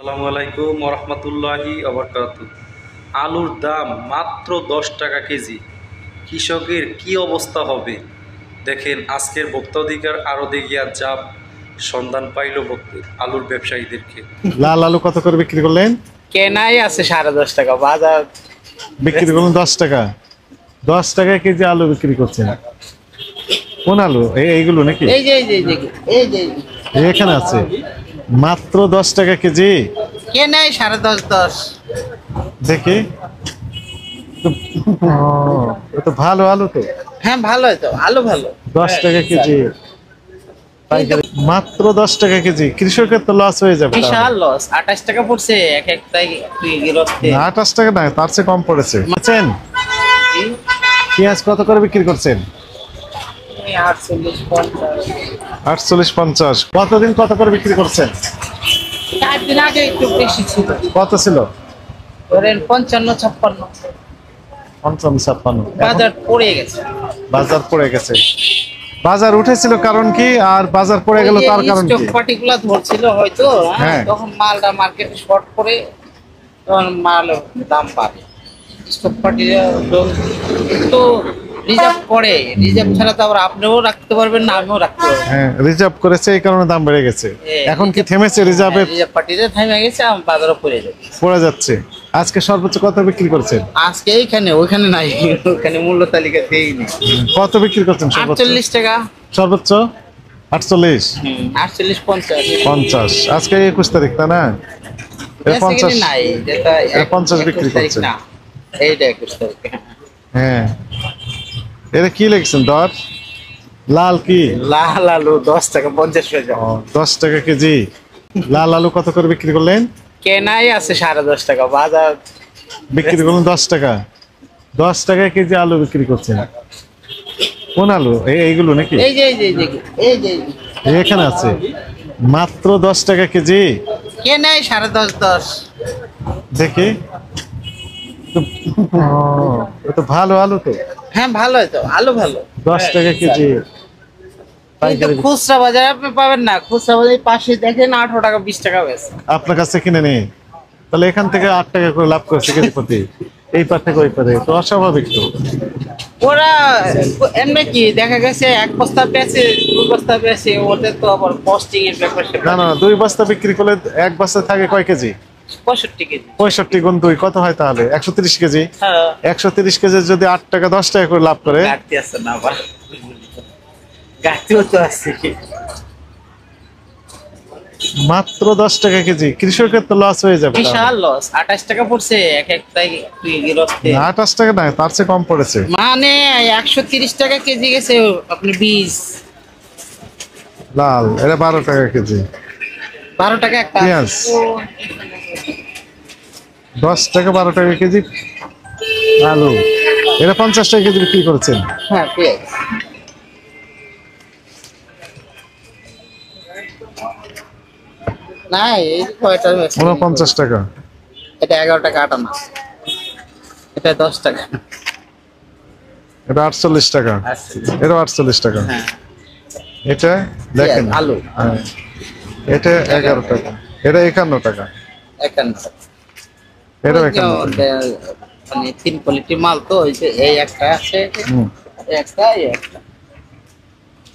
আসসালামু আলাইকুম ওরহমতুল্লাহি ওবরকাতু। আলুর দাম মাত্র 10 টাকা কেজি। কৃষকের কি অবস্থা হবে দেখেন আজকের ভোক্তা অধিকার আরো দেখিয়া যা সন্ধান পাইল ভক্তের আলুর ব্যবসায়ীদেরকে। লাল আলু কত করে বিক্রি করলেন? কেনাই আছে 10.5 টাকা, বাজার বিক্রি করলেন 10 টাকা। 10 টাকা কেজি আলু বিক্রি করছেন। কোন আলু? এইগুলো নাকি? এই যে এই যে এই যে এই যে এখানে আছে মাত্র 10 টাকা কেজি। কেনাই 10.5 দেখি ও, এ তো ভালো আলু তো। হ্যাঁ ভালো তো, আলু ভালো। 10 টাকা কেজি পাইকারি, মাত্র 10 টাকা কেজি। কৃষকের তো লস হয়ে যাবে। বিশাল লস। 28 টাকা পড়ছে এক একটাই গৃহস্থে। 28 টাকা না, তার চেয়ে কম পড়েছে। বুঝছেন? পেঁয়াজ কত করে বিক্রি করছেন? 48-50। 48-50। কতদিন কত করে বিক্রি করছেন? 4 দিন আগে একটু বেশি ছিল, কত ছিল? ধরেন 55-56। 55-56। বাজার পড়ে গেছে। বাজার পড়ে গেছে। বাজার উঠেছিল কারণ কি, আর বাজার পড়ে গেল তার কারণ স্টক কি? পার্টিকুলার ধরছিল হয়তো, হ্যাঁ। তখন মালটা মার্কেটে শর্ট করে, তখন মাল দাম পাবে। স্টক পার্টিরা তো রিজার্ভ করে, রিজার্ভ ছাড়া তো আবার আপনিও রাখতে পারবেন না, আমিও রাখতে পারবো। হ্যাঁ, রিজার্ভ করেছে, এই কারণে দাম বেড়ে গেছে। এখন কি থেমেছে? রিজার্ভে রিজার্ভ পার্টিতে থেমে গেছে, বাজারও পড়ে যাবে। পড়ে যাচ্ছে। আজকে সর্বোচ্চ কত বিক্রি করছেন? আজকে এইখানে, ওইখানে নাই, ওখানে মূল্য তালিকা দেই নি। কত বিক্রি করছেন সর্বোচ্চ? 48 টাকা। সর্বোচ্চ 48। 48-50। 50। আজকে 21 তারিখ, তা না? এটা 50 নাই, যেটা 50 বিক্রি 21 তারিখ করছেন। না, এইটা 21 তারিখ। হ্যাঁ, এটা কি লিখছেন? দর লাল কি? লাল আলু 10 টাকা 50 পয়সা। 10 টাকা কেজি। লাল আলু কত করে বিক্রি করলেন? কেনাই আছে 10.5 টাকা, বাজার বিক্রি করলেন 10 টাকা। 10 টাকা কেজি আলু বিক্রি করছেন। কোন আলু? এইগুলো নাকি? এই যে এই যে এই যে এই যে এখানে আছে মাত্র 10 টাকা কেজি। কেনাই 10.5। দেখি ও, এ তো ভালো আলু তো। হ্যাঁ ভালো তো, আলু ভালো। 10 টাকা কেজি কিন্তু পাইকারি। খুচরা বাজারে আপনি পাবেন না, খুচরা বাজারে পাশে দেখেন 18 টাকা 20 টাকা বেশি। আপনার কাছে কিনে নেই, তাহলে এখান থেকে 8 টাকা করে লাভ করছে কেজি প্রতি। এই পার থেকে ওই পারে, তো অস্বাভাবিক তো। ওরা এমনি কি দেখা গেছে, এক বস্তা পেয়েছে, 2 বস্তা পেয়েছে, ওদের তো আবার কস্টিং এর ব্যাপার না না, 2 বস্তা বিক্রি করলে এক বস্তা থাকে কয় কেজি? 65 কেজি। 65 গুণ 2 কত হয় তাহলে? 130 কেজি। হ্যাঁ, 130 কেজি যদি 8 টাকা 10 টাকা করে লাভ করে। ঘাটতি আছে না আবার, ঘাটতিও তো আছে। মাত্র 10 টাকা কেজি, কৃষকের তো লস হয়ে যাবে। বিশাল লস। 28 টাকা পড়ছে এক একটাই গৃহস্থে। 28 টাকা না, তার চেয়ে কম পড়েছে। মানে 130 টাকা কেজি গেছে আপনি বীজ। লাল এটা 12 টাকা কেজি। 12 টাকা একটা। পেঁয়াজ 10 টাকা 12 টাকা কেজি। আলু এটা 50 টাকা কেজি বিক্রি করেছেন। হ্যাঁ পেঁয়াজ না, এই কয়টা হয়েছে? 49 টাকা। এটা 11 টাকা আটা না, এটা 10 টাকা। এটা 48 টাকা। এটা 48 টাকা। হ্যাঁ, এটা দেখেন আলু হ্যাঁ, এটা 11 টাকা। এটা 51 টাকা। 51 টাকা। এটা ওই যে 51 টাকা। মানে 3 কোয়ালিটির মাল তো, ওই যে এই একটা আছে, হুম। এই একটা, এই একটা।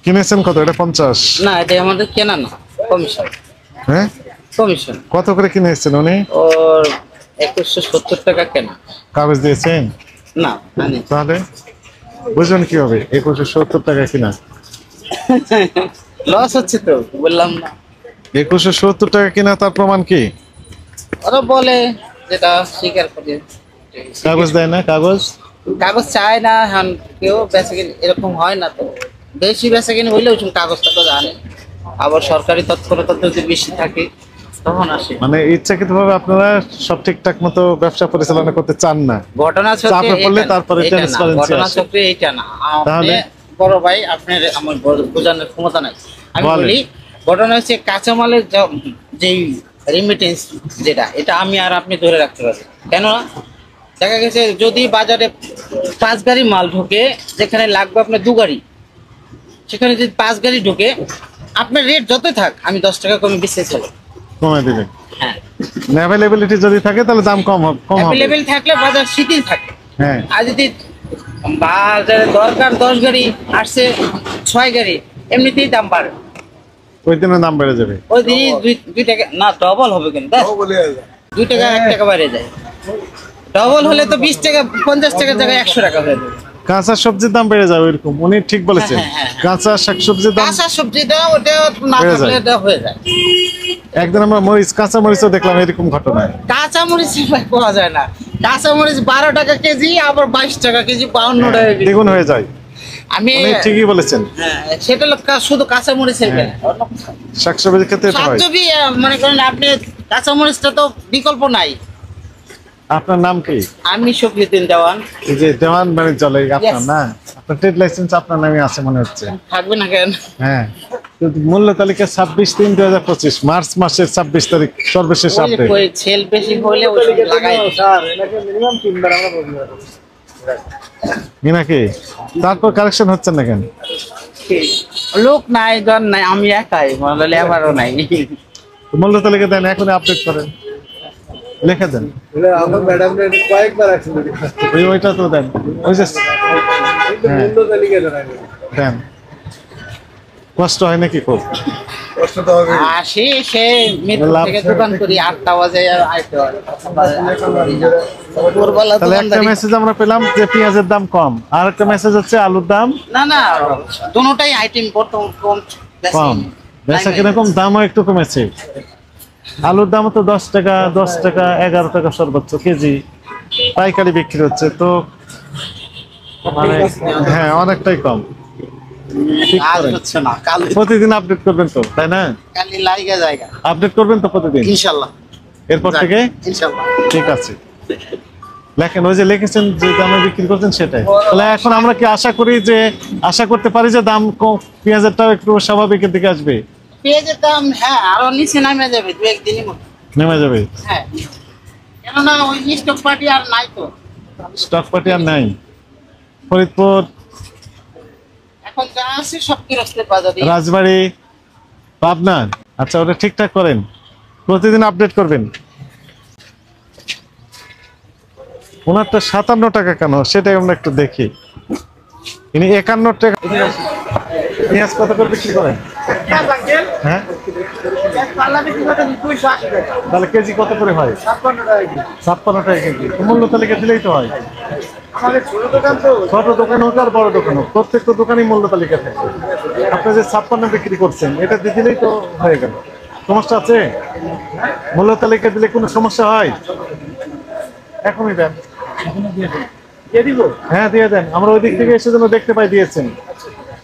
কিনেছেন কত? এটা 50। না এটা আমাদের কেনা না, কমিশন। হ্যাঁ, কমিশন কত করে কিনেছেন উনি? ওর 2170 টাকা কেনা। কাগজ দিয়েছেন? না জানি। তাহলে বুঝবেন কি হবে? 2170 টাকা কিনা। লস হচ্ছে তো, বললাম না। 2170 টাকা কিনা, তার প্রমাণ কি? ওরা বলে, যেটা স্বীকার করে। কাগজ দেয় না? কাগজ কাগজ চায় না, হ্যাঁ কেউ বেচে কিনে এরকম হয় না তো। বেশি বেচে কিনে হইলে ওই কাগজটা তো জানে, আবার সরকারি তৎপরতা যদি বেশি থাকে তখন আসে। মানে ইচ্ছাকৃতভাবে আপনারা সব ঠিকঠাক মতো ব্যবসা পরিচালনা করতে চান না। ঘটনা চক্রে চাপে পড়লে তারপরে ট্রান্সপারেন্সি ঘটনা আসে। চক্রে এইটা না। তাহলে? আপনি বড় ভাই, আপনার আমার বোঝানোর ক্ষমতা নাই। আমি বলেন। বলি, ঘটনা হচ্ছে কাঁচামালের যেই রেমিটেন্স, যেটা এটা আমি আর আপনি ধরে রাখতে পারি। কেন না? দেখা গেছে যদি বাজারে 5 গাড়ি মাল ঢোকে, যেখানে লাগবে আপনার 2 গাড়ি, সেখানে যদি 5 গাড়ি ঢোকে, আপনার রেট যতই থাক আমি 10 টাকা কমে বেচতে চাই। কমায় দিবেন। হ্যাঁ, অ্যাভেলেবিলিটি যদি থাকে তাহলে দাম কম হবে। অ্যাভেলেবেল থাকলে বাজার শিথিল থাকে। হ্যাঁ, আর যদি বাজারে দরকার 10 গাড়ি আসছে 6 গাড়ি, এমনিতেই দাম বাড়ে। ওই দিনে দাম বেড়ে যাবে। ওই দিনই 2 টাকা না, ডবল হবে কিন্তু 2 টাকা 1 টাকা বেড়ে যায়। ডবল হলে তো 20 টাকা 50 টাকার জায়গায় 100 টাকা হয়ে যাবে। কাঁচা সবজির দাম বেড়ে যাবে এরকম, উনি ঠিক বলেছেন। কাঁচা শাকসবজির দাম কাঁচা সবজিটা ওটা না বেড়ে থাকলে যায়। এটা হয়ে যায়। একদিন আমরা কাঁচা মরিচও দেখলাম এরকম ঘটনা। কাঁচা মরিচ পাওয়া যায় না। কাঁচা মরিচ 12 টাকা কেজি, আবার 22 টাকা কেজি, 52 টাকা কেজি। দ্বিগুণ হয়ে যায়। আমি উনি ঠিকই বলেছেন। হ্যাঁ, সেটা হলো শুধু কাঁচা মরিচের বেলা। শাকসবজির ক্ষেত্রে এটা হয়। শাকসবজি মনে করেন আপনি কাঁচা মরিচটা তো বিকল্প নাই। আপনার নাম কি? আমি শফিউদ্দিন দেওয়ান। এই যে দেওয়ান বাণিজ্য চলে আপনার Yes. না? আপনার ট্রেড লাইসেন্স আপনার নামে আছে মনে হচ্ছে। থাকবে না কেন? হ্যাঁ, মূল্য তালিকা 26/3/2025, মার্চ মাসের 26 তারিখ সর্বশেষ আপডেট। ওই সেল বেশি হলে ওই লাগাই নাকি? তারপর কালেকশন হচ্ছে না কেন? লোক নাই, জন নাই, আমি একাই, মানে লেবারও নাই। মূল্য তালিকা দেন, এখনই আপডেট করেন, লিখে দেন। ওইটা তো দেন, ওই যে দেন। কষ্ট হয় নাকি খুব? আসি সে মিরপুর থেকে দোকান করি, 8টা বাজে আইতে হয়। ভোরবেলা তাহলে একটা দোকানদারি। মেসেজ আমরা পেলাম যে পেঁয়াজের দাম কম, আর একটা মেসেজ হচ্ছে আলুর দাম না না, দুটোটাই আইটেম বর্তমান কম কম, বেচা কিরকম দামও একটু কমেছে। আলুর দাম তো 10 টাকা 11 টাকা সর্বোচ্চ কেজি পাইকারি বিক্রি হচ্ছে, তো মানে হ্যাঁ অনেকটাই কম। ঠিক আজ করেন। হচ্ছে না, কাল প্রতিদিন আপডেট করবেন তো, তাই না? কালি লাইগা জায়গা আপডেট করবেন তো প্রতিদিন, ইনশাআল্লাহ। এরপর থেকে ইনশাআল্লাহ। ঠিক আছে। লেখেন, ওই যে লিখেছেন যে দামে বিক্রি করছেন সেটাই। তাহলে এখন আমরা কি আশা করতে পারি যে দাম কম, পেঁয়াজেরটাও একটু স্বাভাবিকের দিকে আসবে, পেঁয়াজের দাম হ্যাঁ আরো নিচে নামে যাবে 2-1 দিনের মধ্যে। নেমে যাবে? হ্যাঁ, কেননা ওই স্টক পার্টি আর নাই তো। স্টক পার্টি আর নাই ফরিদপুর, এখন যা আছে সব কিরস্তের বাজারে। রাজবাড়ী, পাবনা। আচ্ছা, ওটা ঠিকঠাক করেন, প্রতিদিন আপডেট করবেন। ওনারটা 57 টাকা কেন সেটাই আমরা একটু দেখি। ইনি 51 টাকা। পেঁয়াজ কত করে বিক্রি করেন? হ্যাঁ, তাহলে কেজি কত করে হয়? 56 টাকা কেজি। মূল্য তালিকা দিলেই তো হয়। ছোট দোকান হোক আর বড় দোকান হোক, প্রত্যেকটা দোকানই মূল্য তালিকা থাকে। আপনি যে 56 বিক্রি করছেন, এটা দিয়ে দিলেই তো হয়ে গেল। সমস্যা আছে? মূল্য তালিকা দিলে কোনো সমস্যা হয়? এখনই দেন। হ্যাঁ, দিয়ে দেন। আমরা ওই দিক থেকে এসে যেন দেখতে পাই দিয়েছেন।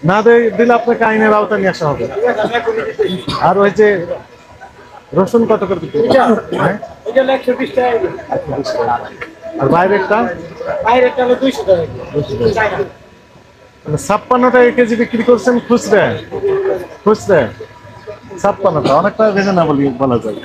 না দিলে আপনাকে আইনের আওতা নিয়ে আসা হবে। আর ওই যে রসুন কত করে বিক্রি করেন? হ্যাঁ? আর বাইরেরটা? 56 টাকা কেজি বিক্রি করছেন খুচরা। 56 টাকা, অনেকটা রিজনেবল বলা যায়।